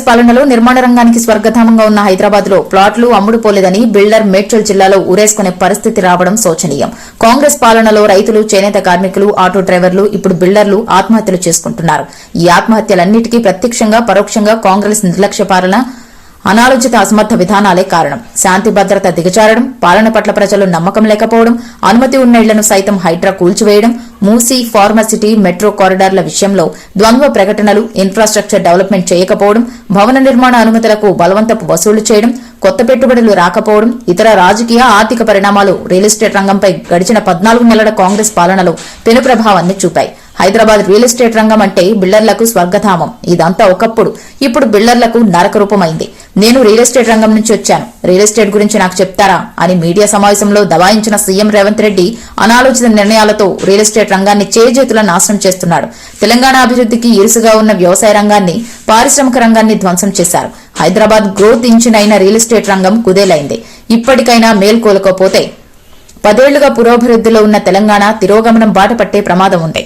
పాలనలో నిర్మాణ రంగానికి స్వర్గధామంగా ఉన్న హైదరాబాద్ లో ప్లాట్లు అమ్ముడు పోలేదని బిల్డర్ మేడ్చల్ జిల్లాలో ఊరేసుకునే పరిస్థితి రావడం శోచనీయం. కాంగ్రెస్ పాలనలో రైతులు, చేనేత కార్మికులు, ఆటో డ్రైవర్లు, ఇప్పుడు బిల్డర్లు ఆత్మహత్యలు చేసుకుంటున్నారు. ఈ ఆత్మహత్యలన్నిటికీ ప్రత్యక్షంగా, పరోక్షంగా కాంగ్రెస్ నిర్లక్ష్య పాలన, అనాలోచిత అసమర్థ విధానాలే కారణం. శాంతి భద్రత దిగజారడం, పాలన పట్ల ప్రజలు నమ్మకం లేకపోవడం, అనుమతి ఉన్న ఇళ్లను సైతం హైడ్రా కూల్చివేయడం, మూసీ, ఫార్మసిటీ, మెట్రో కారిడార్ల విషయంలో ద్వంద్వ ప్రకటనలు, ఇన్ఫ్రాస్ట్రక్చర్ డెవలప్మెంట్ చేయకపోవడం, భవన నిర్మాణ అనుమతులకు బలవంతపు వసూలు చేయడం, కొత్త పెట్టుబడులు రాకపోవడం, ఇతర రాజకీయ, ఆర్థిక పరిణామాలు రియల్ ఎస్టేట్ రంగంపై గడిచిన 14 నెలల కాంగ్రెస్ పాలనలో పెను ప్రభావాన్ని చూపాయి. హైదరాబాద్ రియల్ ఎస్టేట్ రంగం అంటే బిల్డర్లకు స్వర్గధామం. ఇదంతా ఒకప్పుడు, ఇప్పుడు బిల్డర్లకు నరక రూపమైంది. నేను రియల్ ఎస్టేట్ రంగం నుంచి వచ్చాను, రియల్ ఎస్టేట్ గురించి నాకు చెప్తారా అని మీడియా సమావేశంలో దబాయించిన సీఎం రేవంత్ రెడ్డి అనాలోచిత నిర్ణయాలతో రియల్ ఎస్టేట్ రంగాన్ని చేజేతులా నాశనం చేస్తున్నాడు. తెలంగాణ అభివృద్ధికి ఇరుసుగా ఉన్న వ్యవసాయ రంగాన్ని, పారిశ్రామిక రంగాన్ని ధ్వంసం చేశారు. హైదరాబాద్ గ్రోత్ ఇంజిన్ అయిన రియల్ ఎస్టేట్ రంగం కుదేలైంది. ఇప్పటికైనా మేల్కోలుకోపోతే 10 ఏళ్లుగా పురోభివృద్ధిలో ఉన్న తెలంగాణ తిరోగమనం బాట పట్టే ప్రమాదం ఉంది.